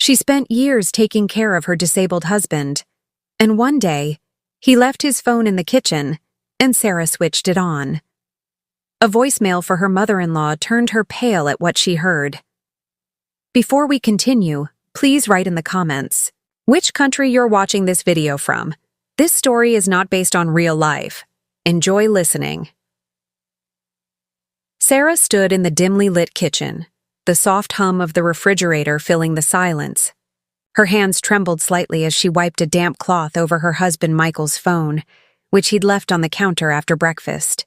She spent years taking care of her disabled husband, and one day, he left his phone in the kitchen, and Sarah switched it on. A voicemail for her mother-in-law turned her pale at what she heard. Before we continue, please write in the comments which country you're watching this video from. This story is not based on real life. Enjoy listening. Sarah stood in the dimly lit kitchen, the soft hum of the refrigerator filling the silence. Her hands trembled slightly as she wiped a damp cloth over her husband Michael's phone, which he'd left on the counter after breakfast.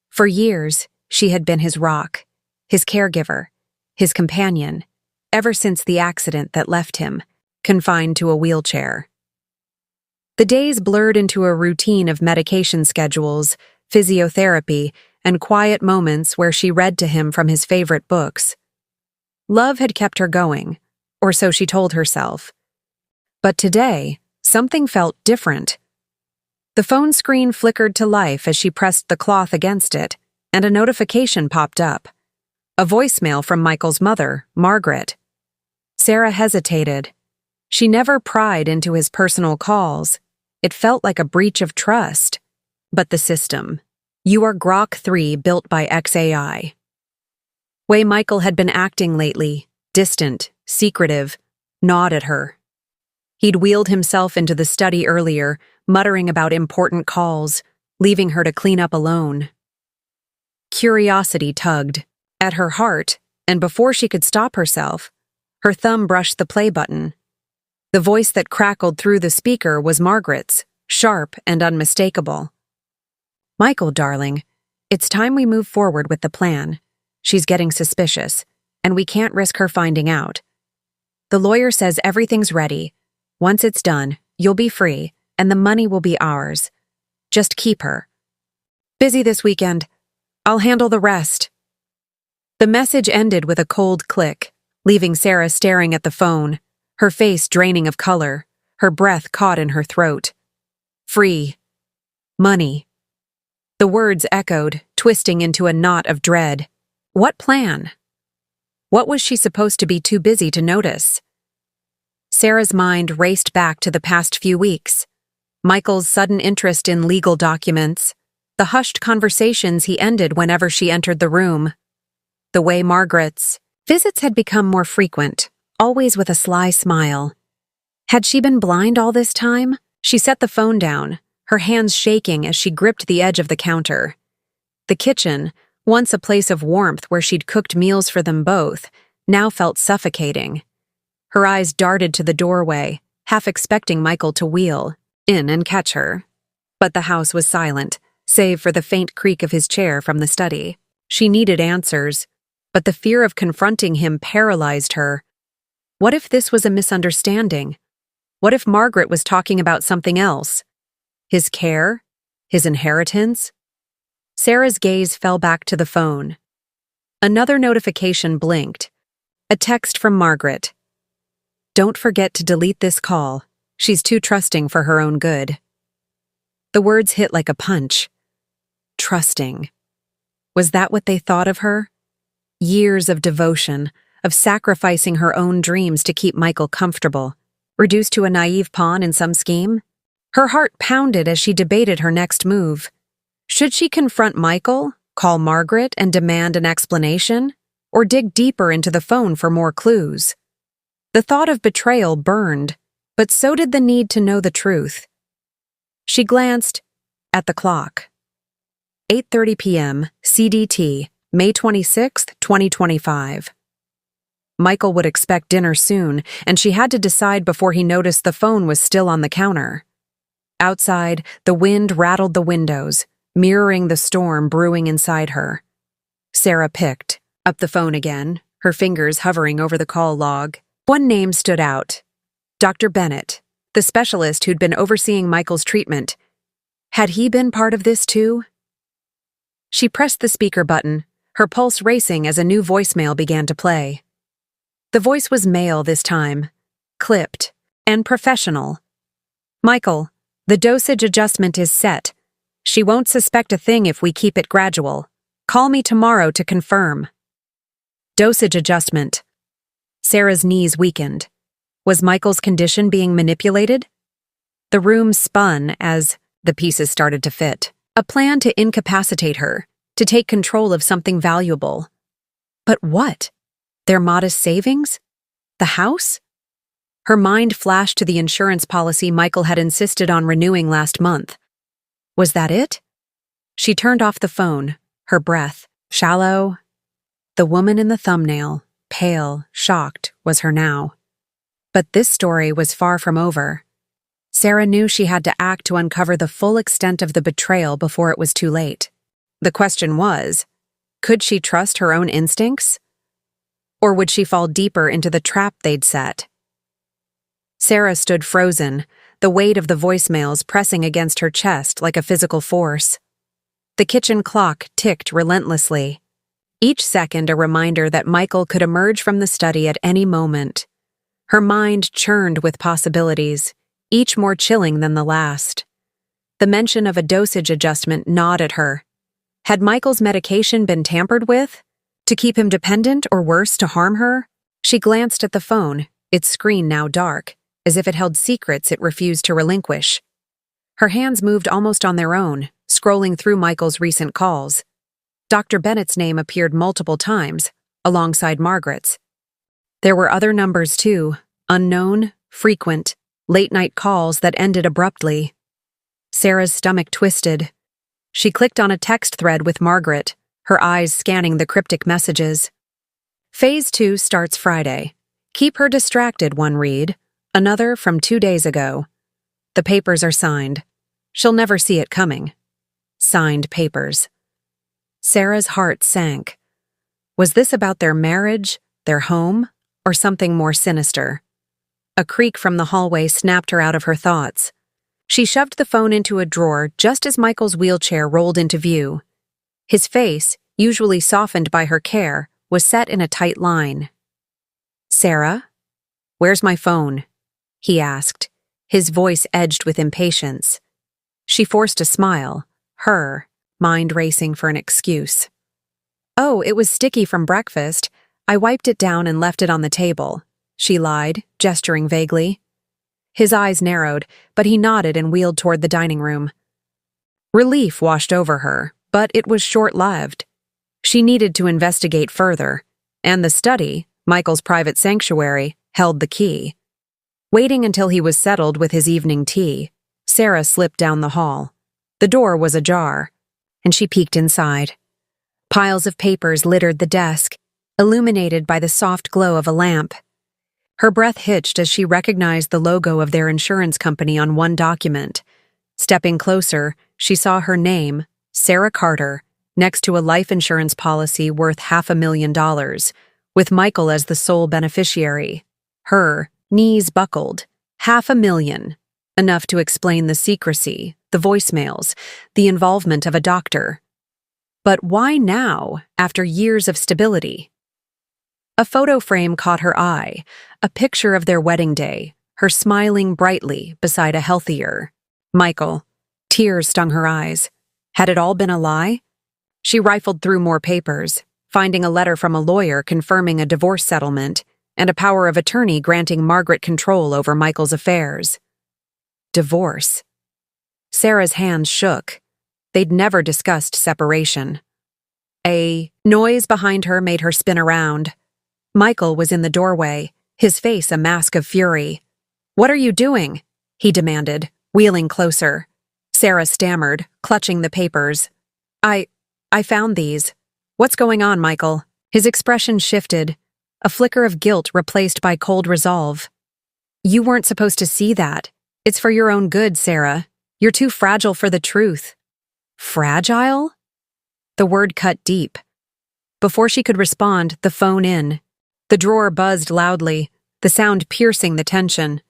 For years, she had been his rock, his caregiver, his companion, ever since the accident that left him, confined to a wheelchair. The days blurred into a routine of medication schedules, physiotherapy, and quiet moments where she read to him from his favorite books. Love had kept her going, or so she told herself. But today, something felt different. The phone screen flickered to life as she pressed the cloth against it, and a notification popped up. A voicemail from Michael's mother, Margaret. Sarah hesitated. She never pried into his personal calls. It felt like a breach of trust. But the system. You are Grok 3 built by XAI. Way Michael had been acting lately, distant, secretive, gnawed at her. He'd wheeled himself into the study earlier, muttering about important calls, leaving her to clean up alone. Curiosity tugged at her heart, and before she could stop herself, her thumb brushed the play button. The voice that crackled through the speaker was Margaret's, sharp and unmistakable. "Michael, darling, it's time we move forward with the plan. She's getting suspicious, and we can't risk her finding out. The lawyer says everything's ready. Once it's done, you'll be free, and the money will be ours. Just keep her. Busy this weekend. I'll handle the rest." The message ended with a cold click, leaving Sarah staring at the phone, her face draining of color, her breath caught in her throat. Free. Money. The words echoed, twisting into a knot of dread. What plan? What was she supposed to be too busy to notice? Sarah's mind raced back to the past few weeks. Michael's sudden interest in legal documents, the hushed conversations he ended whenever she entered the room. The way Margaret's visits had become more frequent, always with a sly smile. Had she been blind all this time? She set the phone down, her hands shaking as she gripped the edge of the counter. The kitchen, once a place of warmth where she'd cooked meals for them both, now felt suffocating. Her eyes darted to the doorway, half expecting Michael to wheel in and catch her. But the house was silent, save for the faint creak of his chair from the study. She needed answers, but the fear of confronting him paralyzed her. What if this was a misunderstanding? What if Margaret was talking about something else? His care? His inheritance? Sarah's gaze fell back to the phone. Another notification blinked. A text from Margaret. "Don't forget to delete this call. She's too trusting for her own good." The words hit like a punch. Trusting. Was that what they thought of her? Years of devotion, of sacrificing her own dreams to keep Michael comfortable, reduced to a naive pawn in some scheme? Her heart pounded as she debated her next move. Should she confront Michael, call Margaret, and demand an explanation, or dig deeper into the phone for more clues? The thought of betrayal burned, but so did the need to know the truth. She glanced at the clock. 8:30 p.m. CDT, May 26, 2025. Michael would expect dinner soon, and she had to decide before he noticed the phone was still on the counter. Outside, the wind rattled the windows, mirroring the storm brewing inside her. Sarah picked up the phone again, her fingers hovering over the call log. One name stood out. Dr. Bennett, the specialist who'd been overseeing Michael's treatment. Had he been part of this too? She pressed the speaker button, her pulse racing as a new voicemail began to play. The voice was male this time, clipped, and professional. "Michael, the dosage adjustment is set. She won't suspect a thing if we keep it gradual. Call me tomorrow to confirm." Dosage adjustment. Sarah's knees weakened. Was Michael's condition being manipulated? The room spun as the pieces started to fit. A plan to incapacitate her, to take control of something valuable. But what? Their modest savings? The house? Her mind flashed to the insurance policy Michael had insisted on renewing last month. Was that it? She turned off the phone, her breath shallow. The woman in the thumbnail, pale, shocked, was her now. But this story was far from over. Sarah knew she had to act to uncover the full extent of the betrayal before it was too late. The question was, could she trust her own instincts? Or would she fall deeper into the trap they'd set? Sarah stood frozen, the weight of the voicemails pressing against her chest like a physical force. The kitchen clock ticked relentlessly, each second a reminder that Michael could emerge from the study at any moment. Her mind churned with possibilities, each more chilling than the last. The mention of a dosage adjustment gnawed at her. Had Michael's medication been tampered with? To keep him dependent, or worse, to harm her? She glanced at the phone, its screen now dark, as if it held secrets it refused to relinquish. Her hands moved almost on their own, scrolling through Michael's recent calls. Dr. Bennett's name appeared multiple times, alongside Margaret's. There were other numbers too, unknown, frequent, late-night calls that ended abruptly. Sarah's stomach twisted. She clicked on a text thread with Margaret, her eyes scanning the cryptic messages. Phase 2 starts Friday. Keep her distracted, one read. Another from 2 days ago. The papers are signed. She'll never see it coming. Signed papers. Sarah's heart sank. Was this about their marriage, their home, or something more sinister? A creak from the hallway snapped her out of her thoughts. She shoved the phone into a drawer just as Michael's wheelchair rolled into view. His face, usually softened by her care, was set in a tight line. "Sarah? Where's my phone?" he asked, his voice edged with impatience. She forced a smile, her mind racing for an excuse. "Oh, it was sticky from breakfast. I wiped it down and left it on the table," she lied, gesturing vaguely. His eyes narrowed, but he nodded and wheeled toward the dining room. Relief washed over her, but it was short-lived. She needed to investigate further, and the study, Michael's private sanctuary, held the key. Waiting until he was settled with his evening tea, Sarah slipped down the hall. The door was ajar, and she peeked inside. Piles of papers littered the desk, illuminated by the soft glow of a lamp. Her breath hitched as she recognized the logo of their insurance company on one document. Stepping closer, she saw her name, Sarah Carter, next to a life insurance policy worth $500,000, with Michael as the sole beneficiary. Her knees buckled. $500,000. Enough to explain the secrecy, the voicemails, the involvement of a doctor. But why now, after years of stability? A photo frame caught her eye, a picture of their wedding day, her smiling brightly beside a healthier Michael. Tears stung her eyes. Had it all been a lie? She rifled through more papers, finding a letter from a lawyer confirming a divorce settlement and a power of attorney granting Margaret control over Michael's affairs. Divorce. Sarah's hands shook. They'd never discussed separation. A noise behind her made her spin around. Michael was in the doorway, his face a mask of fury. "What are you doing?" he demanded, wheeling closer. Sarah stammered, clutching the papers. I found these. What's going on, Michael?" His expression shifted, a flicker of guilt replaced by cold resolve. "You weren't supposed to see that. It's for your own good, Sarah. You're too fragile for the truth." Fragile? The word cut deep. Before she could respond, the phone in. The drawer buzzed loudly, the sound piercing the tension.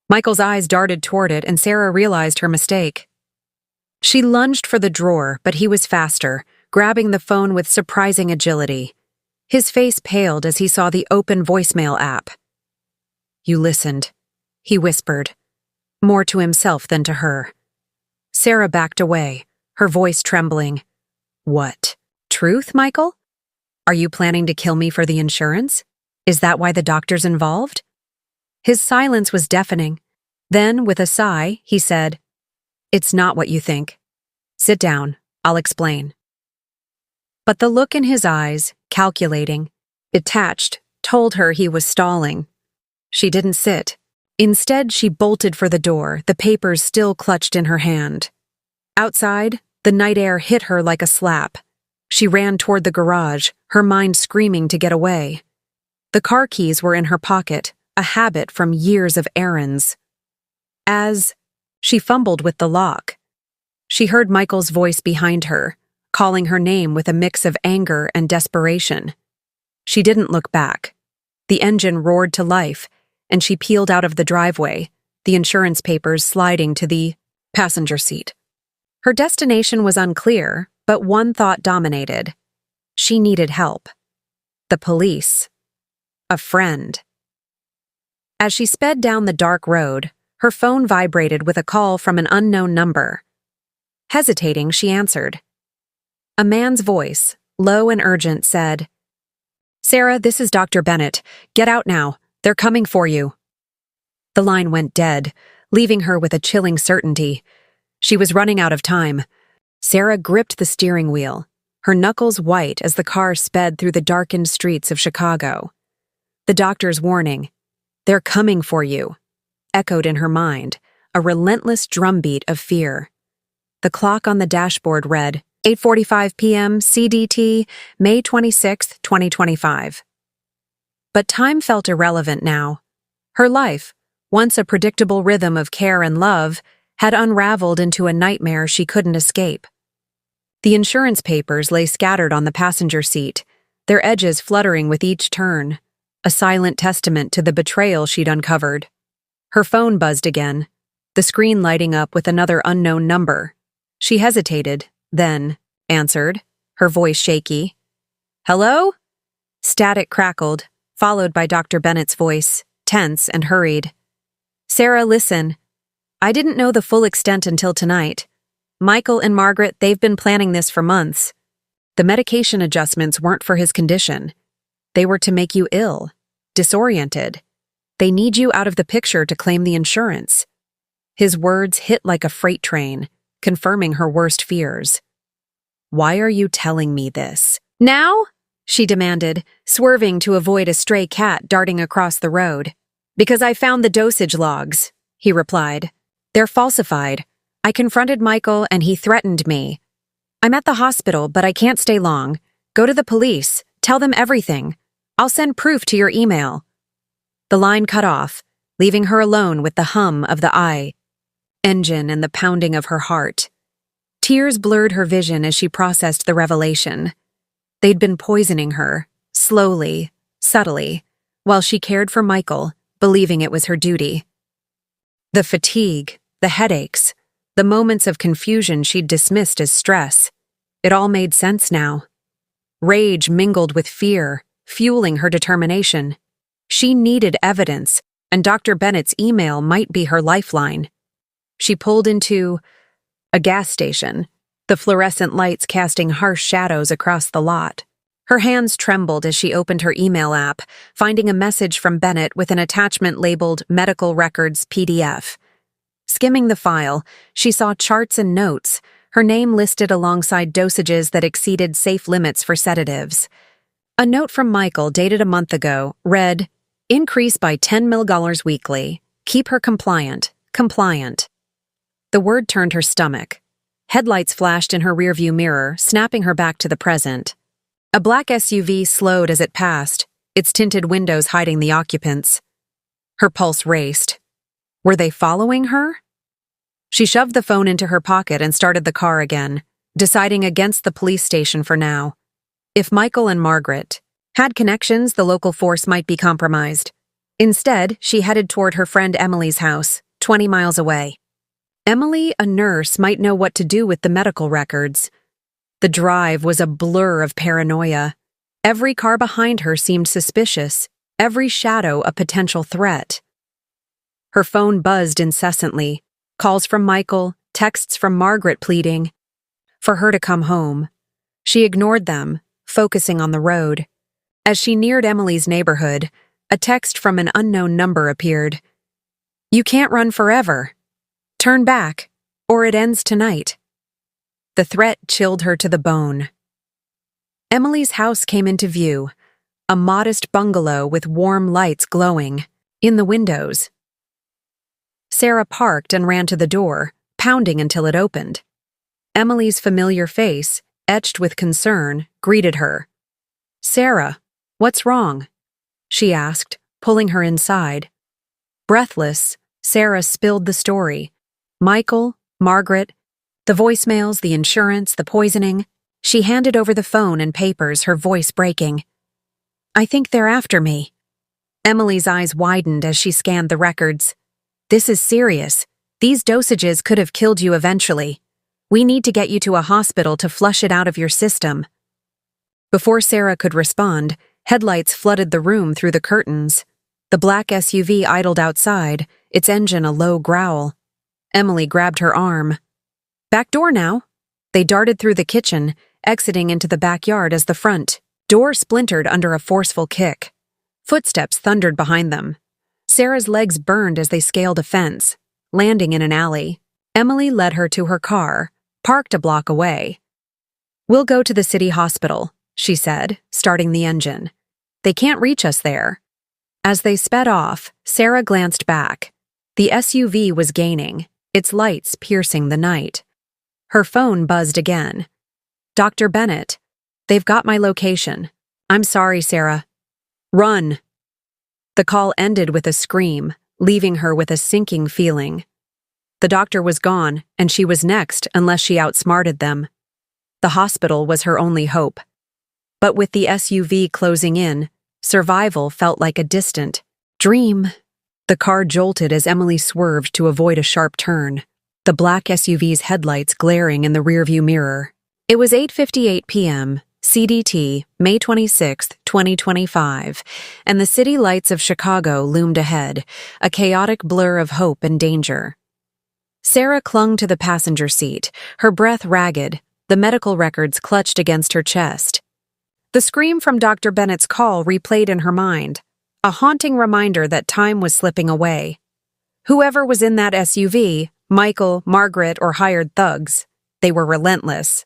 Michael's eyes darted toward it, and Sarah realized her mistake. She lunged for the drawer, but he was faster, grabbing the phone with surprising agility. His face paled as he saw the open voicemail app. "You listened," he whispered, more to himself than to her. Sarah backed away, her voice trembling. "What? Truth, Michael? Are you planning to kill me for the insurance? Is that why the doctor's involved?" His silence was deafening. Then, with a sigh, he said, "It's not what you think. Sit down, I'll explain." But the look in his eyes, calculating, detached, told her he was stalling. She didn't sit. Instead, she bolted for the door, the papers still clutched in her hand. Outside, the night air hit her like a slap. She ran toward the garage, her mind screaming to get away. The car keys were in her pocket, a habit from years of errands. As she fumbled with the lock, she heard Michael's voice behind her, calling her name with a mix of anger and desperation. She didn't look back. The engine roared to life, and she peeled out of the driveway, the insurance papers sliding to the passenger seat. Her destination was unclear, but one thought dominated. She needed help. The police. A friend. As she sped down the dark road, her phone vibrated with a call from an unknown number. Hesitating, she answered. A man's voice, low and urgent, said, "Sarah, this is Dr. Bennett. Get out now. They're coming for you." The line went dead, leaving her with a chilling certainty. She was running out of time. Sarah gripped the steering wheel, her knuckles white as the car sped through the darkened streets of Chicago. The doctor's warning, "They're coming for you," echoed in her mind, a relentless drumbeat of fear. The clock on the dashboard read, 8:45 p.m. CDT, May 26, 2025. But time felt irrelevant now. Her life, once a predictable rhythm of care and love, had unraveled into a nightmare she couldn't escape. The insurance papers lay scattered on the passenger seat, their edges fluttering with each turn, a silent testament to the betrayal she'd uncovered. Her phone buzzed again, the screen lighting up with another unknown number. She hesitated, then answered, her voice shaky. "Hello?" Static crackled, followed by Dr. Bennett's voice, tense and hurried. "Sarah, listen. I didn't know the full extent until tonight. Michael and Margaret, they've been planning this for months. The medication adjustments weren't for his condition. They were to make you ill, disoriented. They need you out of the picture to claim the insurance." His words hit like a freight train, confirming her worst fears. "Why are you telling me this?" "Now?" she demanded, swerving to avoid a stray cat darting across the road. "Because I found the dosage logs," he replied. "They're falsified. I confronted Michael and he threatened me. I'm at the hospital, but I can't stay long. Go to the police. Tell them everything. I'll send proof to your email." The line cut off, leaving her alone with the hum of the engine and the pounding of her heart. Tears blurred her vision as she processed the revelation. They'd been poisoning her, slowly, subtly, while she cared for Michael, believing it was her duty. The fatigue, the headaches, the moments of confusion she'd dismissed as stress. It all made sense now. Rage mingled with fear, fueling her determination. She needed evidence, and Dr. Bennett's email might be her lifeline. She pulled into a gas station, the fluorescent lights casting harsh shadows across the lot. Her hands trembled as she opened her email app, finding a message from Bennett with an attachment labeled Medical Records PDF. Skimming the file, she saw charts and notes, her name listed alongside dosages that exceeded safe limits for sedatives. A note from Michael dated a month ago read, "Increase by 10 mg weekly. Keep her compliant. Compliant." The word turned her stomach. Headlights flashed in her rearview mirror, snapping her back to the present. A black SUV slowed as it passed, its tinted windows hiding the occupants. Her pulse raced. Were they following her? She shoved the phone into her pocket and started the car again, deciding against the police station for now. If Michael and Margaret had connections, the local force might be compromised. Instead, she headed toward her friend Emily's house, 20 miles away. Emily, a nurse, might know what to do with the medical records. The drive was a blur of paranoia. Every car behind her seemed suspicious, every shadow a potential threat. Her phone buzzed incessantly, calls from Michael, texts from Margaret pleading for her to come home. She ignored them, focusing on the road. As she neared Emily's neighborhood, A text from an unknown number appeared. "You can't run forever. Turn back, or it ends tonight." The threat chilled her to the bone. Emily's house came into view, a modest bungalow with warm lights glowing in the windows. Sarah parked and ran to the door, pounding until it opened. Emily's familiar face, etched with concern, greeted her. "Sarah, what's wrong?" she asked, pulling her inside. Breathless, Sarah spilled the story. Michael, Margaret, the voicemails, the insurance, the poisoning. She handed over the phone and papers, her voice breaking. "I think they're after me." Emily's eyes widened as she scanned the records. "This is serious. These dosages could have killed you eventually. We need to get you to a hospital to flush it out of your system." Before Sarah could respond, headlights flooded the room through the curtains. The black SUV idled outside, its engine a low growl. Emily grabbed her arm. "Back door now." They darted through the kitchen, exiting into the backyard as the front door splintered under a forceful kick. Footsteps thundered behind them. Sarah's legs burned as they scaled a fence, landing in an alley. Emily led her to her car, parked a block away. "We'll go to the city hospital," she said, starting the engine. "They can't reach us there." As they sped off, Sarah glanced back. The SUV was gaining, its lights piercing the night. Her phone buzzed again. "Dr. Bennett, they've got my location. I'm sorry, Sarah." "Run." The call ended with a scream, leaving her with a sinking feeling. The doctor was gone, and she was next unless she outsmarted them. The hospital was her only hope. But with the SUV closing in, survival felt like a distant dream. The car jolted as Emily swerved to avoid a sharp turn, the black SUV's headlights glaring in the rearview mirror. It was 8:58 p.m., CDT, May 26, 2025, and the city lights of Chicago loomed ahead, a chaotic blur of hope and danger. Sarah clung to the passenger seat, her breath ragged, the medical records clutched against her chest. The scream from Dr. Bennett's call replayed in her mind, a haunting reminder that time was slipping away. Whoever was in that SUV, Michael, Margaret, or hired thugs, they were relentless.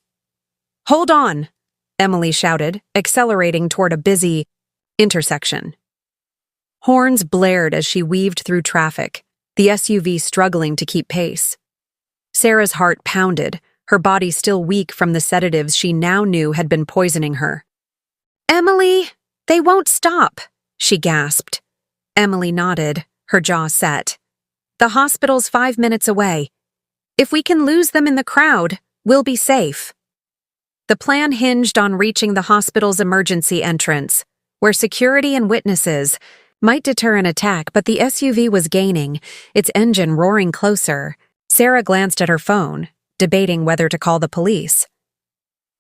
"Hold on!" Emily shouted, accelerating toward a busy intersection. Horns blared as she weaved through traffic, the SUV struggling to keep pace. Sarah's heart pounded, her body still weak from the sedatives she now knew had been poisoning her. "Emily, they won't stop," she gasped. Emily nodded, her jaw set. "The hospital's 5 minutes away. If we can lose them in the crowd, we'll be safe." The plan hinged on reaching the hospital's emergency entrance, where security and witnesses might deter an attack, but the SUV was gaining, its engine roaring closer. Sarah glanced at her phone, debating whether to call the police.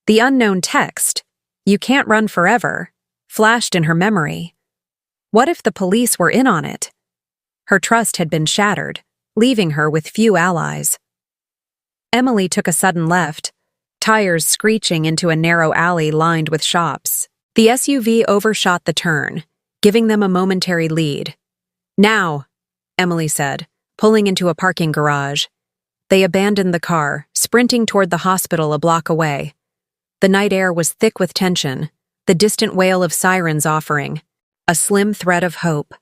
The unknown text, "You can't run forever," flashed in her memory. What if the police were in on it? Her trust had been shattered, leaving her with few allies. Emily took a sudden left, tires screeching into a narrow alley lined with shops. The SUV overshot the turn, giving them a momentary lead. "Now," Emily said, pulling into a parking garage. They abandoned the car, sprinting toward the hospital a block away. The night air was thick with tension, the distant wail of sirens offering a slim thread of hope.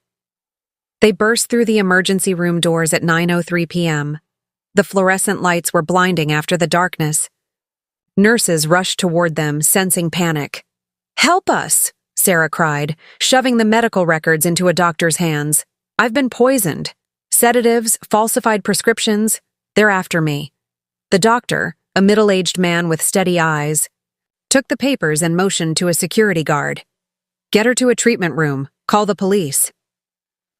They burst through the emergency room doors at 9:03 p.m. The fluorescent lights were blinding after the darkness. Nurses rushed toward them, sensing panic. "Help us!" Sarah cried, shoving the medical records into a doctor's hands. "I've been poisoned. Sedatives, falsified prescriptions, they're after me." The doctor, a middle-aged man with steady eyes, took the papers and motioned to a security guard. "Get her to a treatment room. Call the police."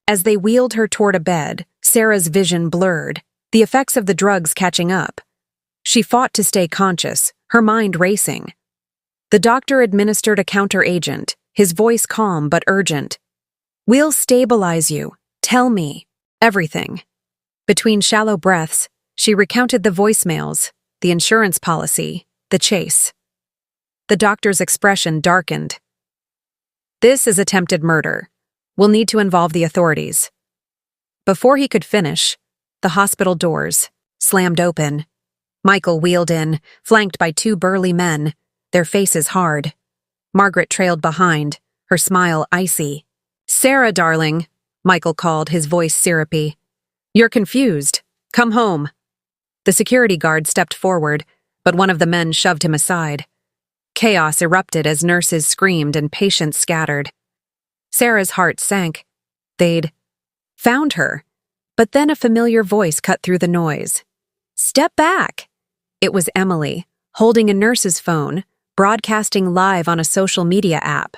As they wheeled her toward a bed, Sarah's vision blurred, the effects of the drugs catching up. She fought to stay conscious, her mind racing. The doctor administered a counteragent, his voice calm but urgent. "We'll stabilize you. Tell me everything." Between shallow breaths, she recounted the voicemails, the insurance policy, the chase. The doctor's expression darkened. "This is attempted murder. We'll need to involve the authorities." Before he could finish, the hospital doors slammed open. Michael wheeled in, flanked by two burly men, their faces hard. Margaret trailed behind, her smile icy. "Sarah, darling," Michael called, his voice syrupy. "You're confused. Come home." The security guard stepped forward, but one of the men shoved him aside. Chaos erupted as nurses screamed and patients scattered. Sarah's heart sank. They'd found her. But then a familiar voice cut through the noise. "Step back!" It was Emily, holding a nurse's phone, broadcasting live on a social media app.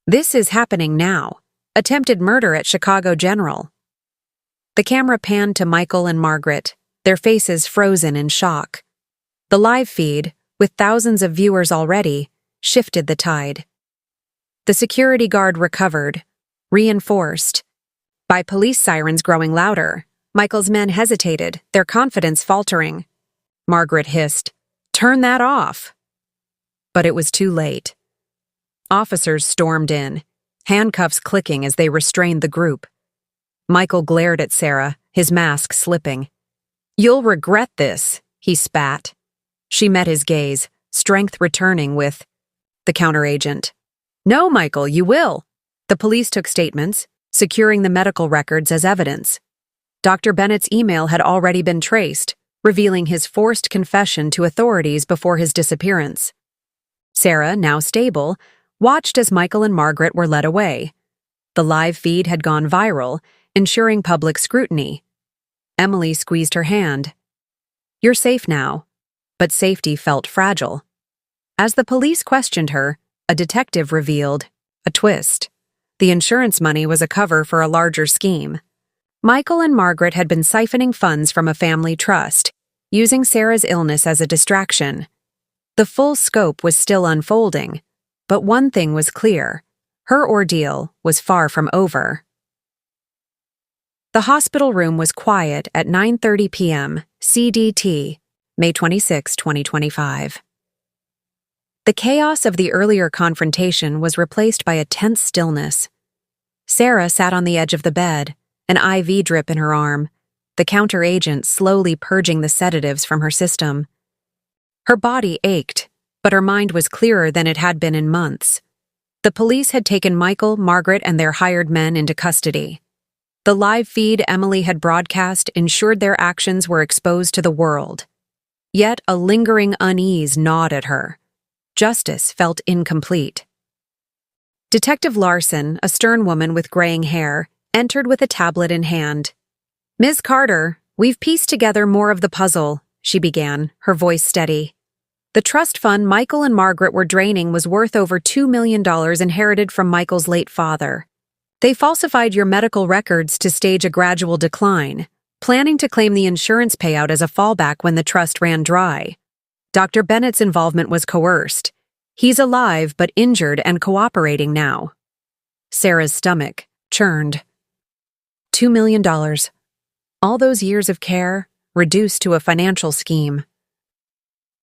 "This is happening now. Attempted murder at Chicago General." The camera panned to Michael and Margaret, their faces frozen in shock. The live feed, with thousands of viewers already, shifted the tide. The security guard recovered, reinforced. By police sirens growing louder, Michael's men hesitated, their confidence faltering. Margaret hissed, "Turn that off!" But it was too late. Officers stormed in, handcuffs clicking as they restrained the group. Michael glared at Sarah, his mask slipping. "You'll regret this," he spat. She met his gaze, strength returning with the counteragent. "No, Michael, you will." The police took statements, securing the medical records as evidence. Dr. Bennett's email had already been traced, revealing his forced confession to authorities before his disappearance. Sarah, now stable, watched as Michael and Margaret were led away. The live feed had gone viral, ensuring public scrutiny. Emily squeezed her hand. "You're safe now." But safety felt fragile. As the police questioned her, a detective revealed a twist. The insurance money was a cover for a larger scheme. Michael and Margaret had been siphoning funds from a family trust, using Sarah's illness as a distraction. The full scope was still unfolding, but one thing was clear: her ordeal was far from over. The hospital room was quiet at 9:30 p.m. CDT, May 26, 2025. The chaos of the earlier confrontation was replaced by a tense stillness. Sarah sat on the edge of the bed, an IV drip in her arm, the counteragent slowly purging the sedatives from her system. Her body ached, but her mind was clearer than it had been in months. The police had taken Michael, Margaret, and their hired men into custody. The live feed Emily had broadcast ensured their actions were exposed to the world. Yet a lingering unease gnawed at her. Justice felt incomplete. Detective Larson, a stern woman with graying hair, entered with a tablet in hand. "Ms. Carter, we've pieced together more of the puzzle," she began, her voice steady. "The trust fund Michael and Margaret were draining was worth over $2 million inherited from Michael's late father. They falsified your medical records to stage a gradual decline, planning to claim the insurance payout as a fallback when the trust ran dry. Dr. Bennett's involvement was coerced. He's alive but injured and cooperating now." Sarah's stomach churned. $2 million. All those years of care reduced to a financial scheme.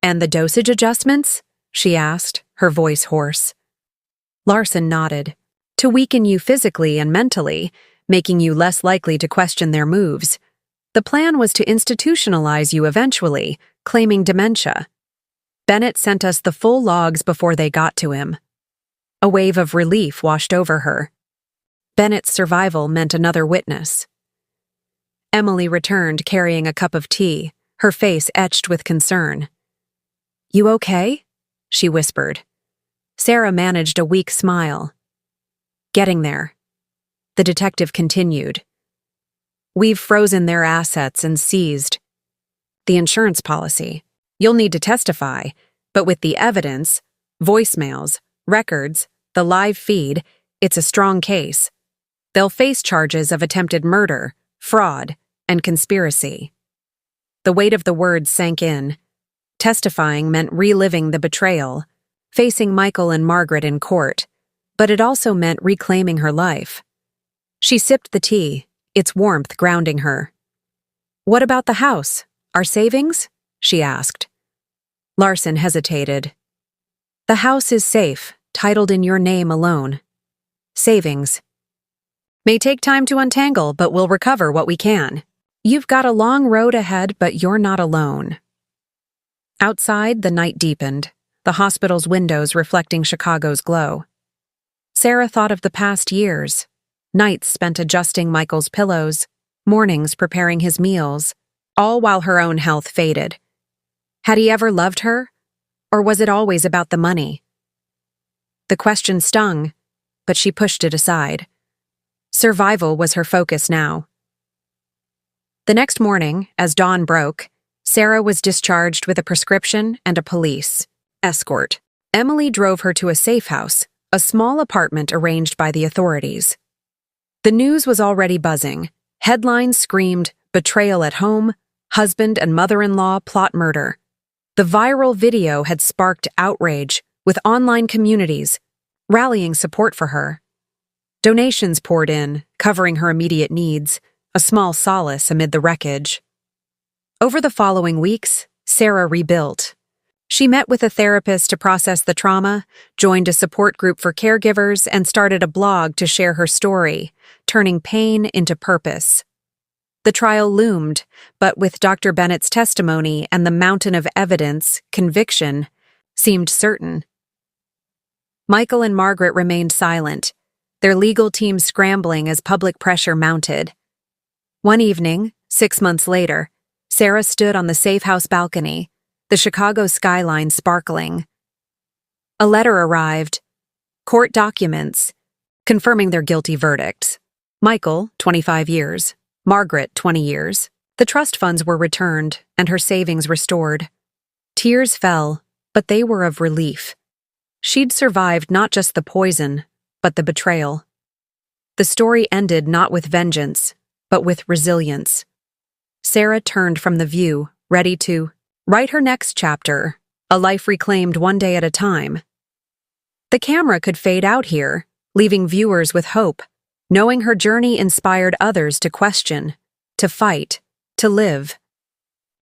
"And the dosage adjustments?" she asked, her voice hoarse. Larson nodded. "To weaken you physically and mentally, making you less likely to question their moves. The plan was to institutionalize you eventually, claiming dementia. Bennett sent us the full logs before they got to him." A wave of relief washed over her. Bennett's survival meant another witness. Emily returned carrying a cup of tea, her face etched with concern. "You okay?" she whispered. Sarah managed a weak smile. "Getting there." The detective continued. "We've frozen their assets and seized the insurance policy. You'll need to testify, but with the evidence, voicemails, records, the live feed, it's a strong case. They'll face charges of attempted murder, fraud, and conspiracy." The weight of the words sank in. Testifying meant reliving the betrayal, facing Michael and Margaret in court, but it also meant reclaiming her life. She sipped the tea, its warmth grounding her. "What about the house? Our savings?" she asked. Larson hesitated. "The house is safe, titled in your name alone. Savings." May take time to untangle, but we'll recover what we can. You've got a long road ahead, but you're not alone. Outside, the night deepened, the hospital's windows reflecting Chicago's glow. Sarah thought of the past years, nights spent adjusting Michael's pillows, mornings preparing his meals, all while her own health faded. Had he ever loved her? Or was it always about the money? The question stung, but she pushed it aside. Survival was her focus now. The next morning, as dawn broke, Sarah was discharged with a prescription and a police escort. Emily drove her to a safe house, a small apartment arranged by the authorities. The news was already buzzing. Headlines screamed, "Betrayal at home, husband and mother-in-law plot murder." The viral video had sparked outrage, with online communities rallying support for her. Donations poured in, covering her immediate needs, a small solace amid the wreckage. Over the following weeks, Sarah rebuilt. She met with a therapist to process the trauma, joined a support group for caregivers, and started a blog to share her story, turning pain into purpose. The trial loomed, but with Dr. Bennett's testimony and the mountain of evidence, conviction seemed certain. Michael and Margaret remained silent, their legal team scrambling as public pressure mounted. One evening, 6 months later, Sarah stood on the safe house balcony, the Chicago skyline sparkling. A letter arrived, court documents, confirming their guilty verdicts. Michael, 25 years. Margaret, 20 years. The trust funds were returned, and her savings restored. Tears fell, but they were of relief. She'd survived not just the poison, but the betrayal. The story ended not with vengeance, but with resilience. Sarah turned from the view, ready to write her next chapter, a life reclaimed one day at a time. The camera could fade out here, leaving viewers with hope, knowing her journey inspired others to question, to fight, to live.